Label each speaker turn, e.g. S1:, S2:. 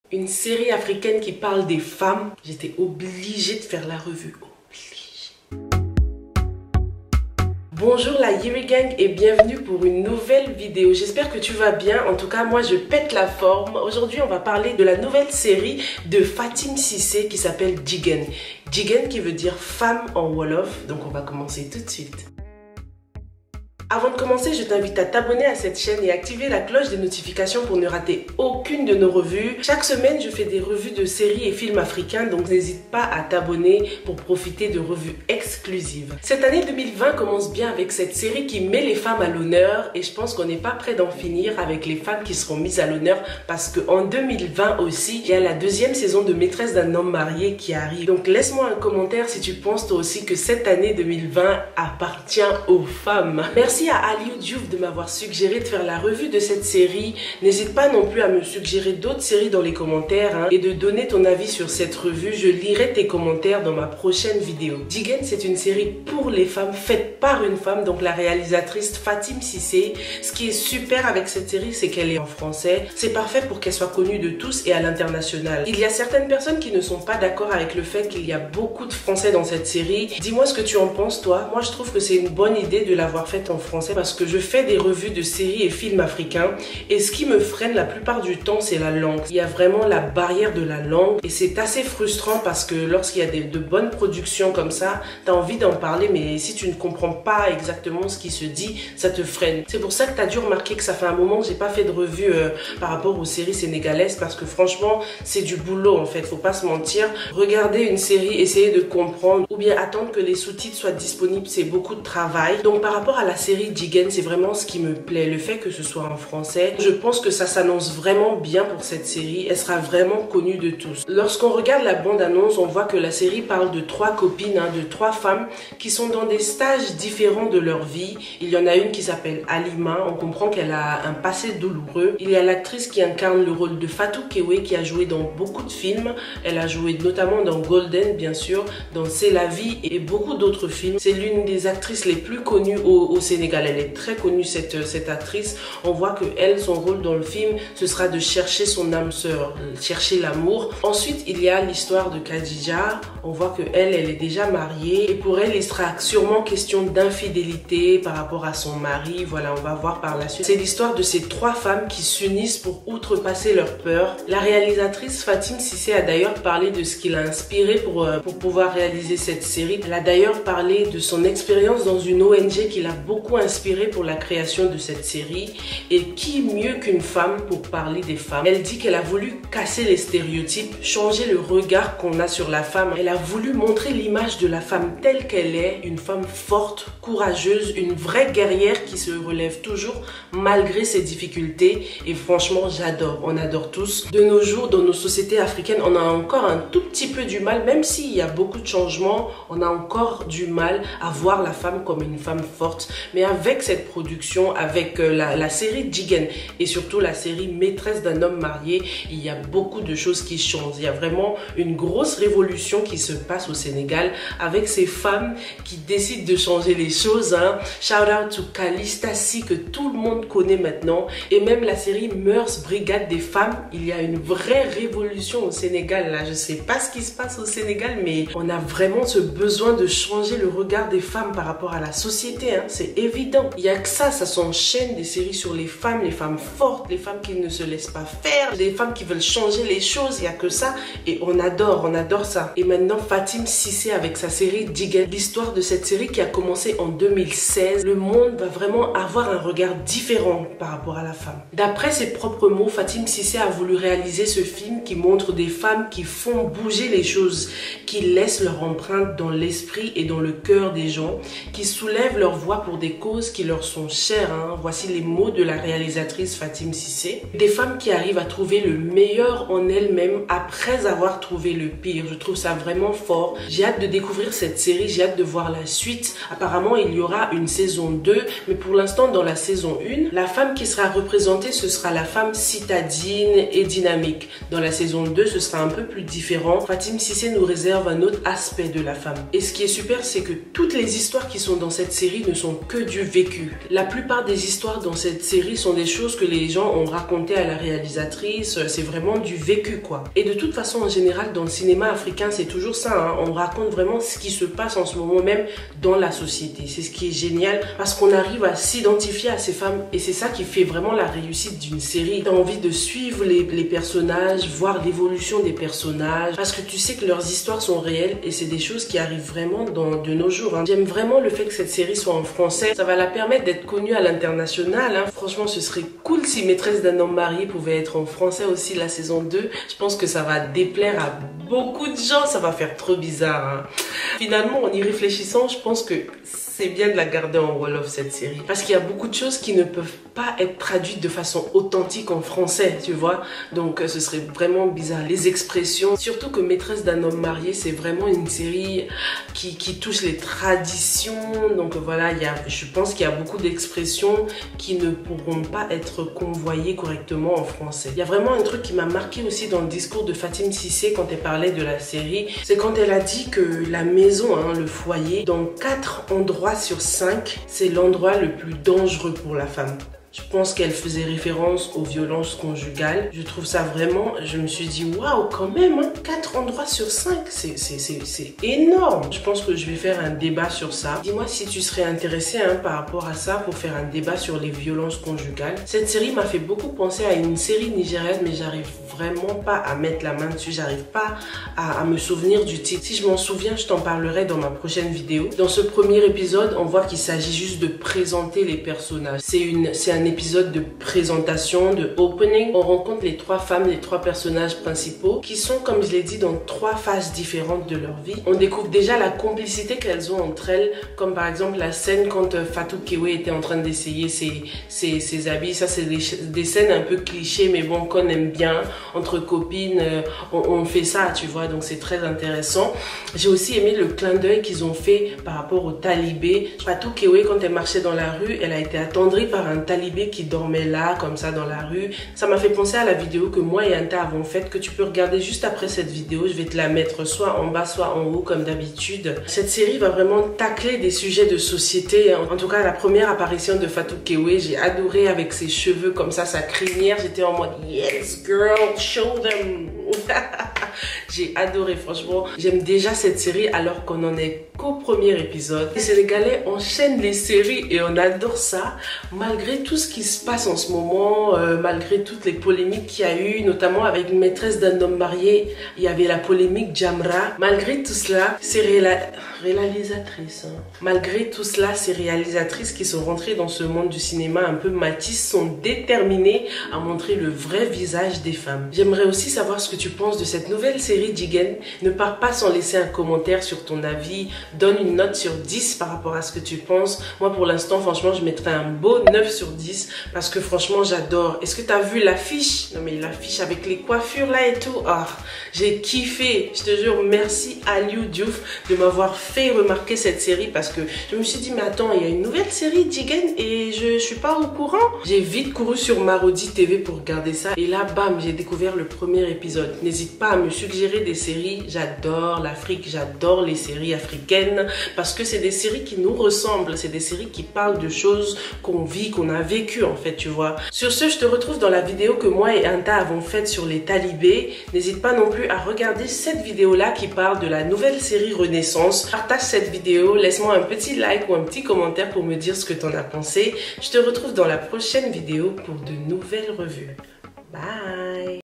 S1: Une série africaine qui parle des femmes, j'étais obligée de faire la revue. Bonjour la Yiri Gang et bienvenue pour une nouvelle vidéo. J'espère que tu vas bien. En tout cas, moi je pète la forme. Aujourd'hui, on va parler de la nouvelle série de Fatim Cissé qui s'appelle Jigen. Jigen qui veut dire femme en Wolof. Donc on va commencer tout de suite. Avant de commencer, je t'invite à t'abonner à cette chaîne et activer la cloche des notifications pour ne rater aucune de nos revues. Chaque semaine, je fais des revues de séries et films africains, donc n'hésite pas à t'abonner pour profiter de revues exclusives. Cette année 2020 commence bien avec cette série qui met les femmes à l'honneur et je pense qu'on n'est pas prêt d'en finir avec les femmes qui seront mises à l'honneur parce qu'en 2020 aussi, il y a la deuxième saison de Maîtresse d'un homme marié qui arrive. Donc laisse-moi un commentaire si tu penses toi aussi que cette année 2020 appartient aux femmes. Merci à Aliou Diouf de m'avoir suggéré de faire la revue de cette série. N'hésite pas non plus à me suggérer d'autres séries dans les commentaires et de donner ton avis sur cette revue. Je lirai tes commentaires dans ma prochaine vidéo. Jigen, c'est une série pour les femmes, faite par une femme, donc la réalisatrice Fatim Cissé. Ce qui est super avec cette série, c'est qu'elle est en français. C'est parfait pour qu'elle soit connue de tous et à l'international. Il y a certaines personnes qui ne sont pas d'accord avec le fait qu'il y a beaucoup de français dans cette série. Dis-moi ce que tu en penses, toi. Moi, je trouve que c'est une bonne idée de l'avoir faite en français parce que je fais des revues de séries et films africains et ce qui me freine la plupart du temps, c'est la langue. Il y a vraiment la barrière de la langue et c'est assez frustrant parce que lorsqu'il y a de bonnes productions comme ça, tu as envie d'en parler, mais si tu ne comprends pas exactement ce qui se dit, ça te freine. C'est pour ça que tu as dû remarquer que ça fait un moment que j'ai pas fait de revue par rapport aux séries sénégalaises parce que franchement, c'est du boulot en fait, faut pas se mentir. Regarder une série, essayer de comprendre ou bien attendre que les sous-titres soient disponibles, c'est beaucoup de travail. Donc par rapport à la série Jigen, c'est vraiment ce qui me plaît, le fait que ce soit en français. Je pense que ça s'annonce vraiment bien pour cette série. Elle sera vraiment connue de tous. Lorsqu'on regarde la bande-annonce, on voit que la série parle de trois copines, de trois femmes qui sont dans des stages différents de leur vie. Il y en a une qui s'appelle Alima. On comprend qu'elle a un passé douloureux. Il y a l'actrice qui incarne le rôle de Fatou Kewe qui a joué dans beaucoup de films. Elle a joué notamment dans Golden, bien sûr, dans C'est la vie et beaucoup d'autres films. C'est l'une des actrices les plus connues au Sénégal. Elle est très connue cette actrice. On voit que elle, son rôle dans le film, ce sera de chercher son âme sœur, chercher l'amour. Ensuite, il y a l'histoire de Khadija. On voit que elle est déjà mariée et pour elle, il sera sûrement question d'infidélité par rapport à son mari. Voilà, on va voir par la suite. C'est l'histoire de ces trois femmes qui s'unissent pour outrepasser leur peur. La réalisatrice Fatim Cissé a d'ailleurs parlé de ce qui l'a inspiré pour pouvoir réaliser cette série. Elle a d'ailleurs parlé de son expérience dans une ONG qui l'a beaucoup inspirée pour la création de cette série. Et qui mieux qu'une femme pour parler des femmes? Elle dit qu'elle a voulu casser les stéréotypes, changer le regard qu'on a sur la femme. Elle a voulu montrer l'image de la femme telle qu'elle est, une femme forte, courageuse, une vraie guerrière qui se relève toujours malgré ses difficultés. Et franchement, j'adore, on adore tous. De nos jours, dans nos sociétés africaines, on a encore un tout petit peu du mal, même s'il y a beaucoup de changements, on a encore du mal à voir la femme comme une femme forte. Mais avec cette production, avec la série Jigen et surtout la série Maîtresse d'un homme marié, il y a beaucoup de choses qui changent. Il y a vraiment une grosse révolution qui se passe au Sénégal avec ces femmes qui décident de changer les choses. Shout out to Calista Si que tout le monde connaît maintenant. Et même la série Mœurs Brigade des femmes, il y a une vraie révolution au Sénégal. Là, je sais pas ce qui se passe au Sénégal, mais on a vraiment ce besoin de changer le regard des femmes par rapport à la société. C'est évident. Il y a que ça s'enchaîne des séries sur les femmes fortes, les femmes qui ne se laissent pas faire, les femmes qui veulent changer les choses. Il y a que ça et on adore ça. Et maintenant Fatim Cissé avec sa série Jigen, l'histoire de cette série qui a commencé en 2016. Le monde va vraiment avoir un regard différent par rapport à la femme. D'après ses propres mots, Fatim Cissé a voulu réaliser ce film qui montre des femmes qui font bouger les choses, qui laissent leur empreinte dans l'esprit et dans le cœur des gens, qui soulèvent leur voix pour des causes qui leur sont chères. Voici les mots de la réalisatrice Fatim Cissé. Des femmes qui arrivent à trouver le meilleur en elles-mêmes après avoir trouvé le pire. Je trouve ça vraiment fort. J'ai hâte de découvrir cette série, j'ai hâte de voir la suite. Apparemment, il y aura une saison 2, mais pour l'instant, dans la saison 1, la femme qui sera représentée, ce sera la femme citadine et dynamique. Dans la saison 2, ce sera un peu plus différent. Fatim Cissé nous réserve un autre aspect de la femme. Et ce qui est super, c'est que toutes les histoires qui sont dans cette série ne sont que du vécu. La plupart des histoires dans cette série sont des choses que les gens ont racontées à la réalisatrice. C'est vraiment du vécu, quoi. Et de toute façon, en général, dans le cinéma africain, c'est toujours ça, hein. On raconte vraiment ce qui se passe en ce moment même dans la société. C'est ce qui est génial parce qu'on arrive à s'identifier à ces femmes et c'est ça qui fait vraiment la réussite d'une série. T'as envie de suivre les personnages, voir l'évolution des personnages parce que tu sais que leurs histoires sont réelles et c'est des choses qui arrivent vraiment de nos jours, hein. J'aime vraiment le fait que cette série soit en français. Ça va la permettre d'être connue à l'international, hein. Franchement, ce serait cool si Maîtresse d'un homme marié pouvait être en français aussi la saison 2. Je pense que ça va déplaire à beaucoup de gens. Ça va faire trop bizarre, hein. Finalement, en y réfléchissant, je pense que c'est bien de la garder en Wolof cette série. Parce qu'il y a beaucoup de choses qui ne peuvent pas être traduites de façon authentique en français, tu vois. Donc ce serait vraiment bizarre. Les expressions, surtout que Maîtresse d'un homme marié, c'est vraiment une série qui touche les traditions. Donc voilà, je pense qu'il y a beaucoup d'expressions qui ne pourront pas être convoyées correctement en français. Il y a vraiment un truc qui m'a marqué aussi dans le discours de Fatim Cissé quand elle parlait de la série. C'est quand elle a dit que la maison, hein, le foyer, dans 4 endroits sur 5, c'est l'endroit le plus dangereux pour la femme. Je pense qu'elle faisait référence aux violences conjugales. Je trouve ça vraiment, je me suis dit, waouh, quand même, hein, 4 endroits sur 5, c'est énorme. Je pense que je vais faire un débat sur ça. Dis-moi si tu serais intéressé, hein, par rapport à ça pour faire un débat sur les violences conjugales. Cette série m'a fait beaucoup penser à une série nigérienne, mais j'arrive vraiment pas à mettre la main dessus. J'arrive pas à me souvenir du titre. Si je m'en souviens, je t'en parlerai dans ma prochaine vidéo. Dans ce premier épisode, on voit qu'il s'agit juste de présenter les personnages. C'est un épisode de présentation, de opening. On rencontre les 3 femmes, les 3 personnages principaux qui sont, comme je l'ai dit, dans 3 phases différentes de leur vie. On découvre déjà la complicité qu'elles ont entre elles, comme par exemple la scène quand Fatou Kewe était en train d'essayer ses habits. Ça, c'est des scènes un peu clichés, mais bon, qu'on aime bien. Entre copines, on fait ça, tu vois, donc c'est très intéressant. J'ai aussi aimé le clin d'œil qu'ils ont fait par rapport au talibé. Fatou Kewe, quand elle marchait dans la rue, elle a été attendrie par un talibé qui dormait là, comme ça, dans la rue. Ça m'a fait penser à la vidéo que moi et Anta avons faite, que tu peux regarder juste après cette vidéo. Je vais te la mettre soit en bas, soit en haut, comme d'habitude. Cette série va vraiment tacler des sujets de société. En tout cas, la première apparition de Fatou Kewe, j'ai adoré avec ses cheveux comme ça, sa crinière. J'étais en mode, yes, girl, show them. J'ai adoré, franchement. J'aime déjà cette série alors qu'on en est qu'au premier épisode. Les Sénégalais enchaînent les séries et on adore ça. Malgré tout ce qui se passe en ce moment, malgré toutes les polémiques qu'il y a eu, notamment avec Maîtresse d'un homme marié, il y avait la polémique Jamra. Malgré tout cela, ces réalisatrices, hein. Malgré tout cela, ces réalisatrices qui sont rentrées dans ce monde du cinéma un peu matisse sont déterminées à montrer le vrai visage des femmes. J'aimerais aussi savoir ce que tu penses de cette nouvelle série Jigen. Ne pars pas sans laisser un commentaire sur ton avis. Donne une note sur 10 par rapport à ce que tu penses. Moi, pour l'instant, franchement, je mettrais un beau 9 sur 10 parce que franchement, j'adore. Est-ce que tu as vu l'affiche? Non, mais l'affiche avec les coiffures là et tout. Ah, j'ai kiffé. Je te jure, merci à Liu Diouf de m'avoir fait remarquer cette série parce que je me suis dit, mais attends, il y a une nouvelle série Jigen et je suis pas au courant. J'ai vite couru sur Marodi TV pour regarder ça et là, bam, j'ai découvert le premier épisode. N'hésite pas à me suggérer des séries. J'adore l'Afrique, j'adore les séries africaines parce que c'est des séries qui nous ressemblent. C'est des séries qui parlent de choses qu'on vit, qu'on a vécues en fait, tu vois. Sur ce, je te retrouve dans la vidéo que moi et Anta avons faite sur les talibés. N'hésite pas non plus à regarder cette vidéo-là qui parle de la nouvelle série Renaissance. Partage cette vidéo, laisse-moi un petit like ou un petit commentaire pour me dire ce que tu en as pensé. Je te retrouve dans la prochaine vidéo pour de nouvelles revues. Bye!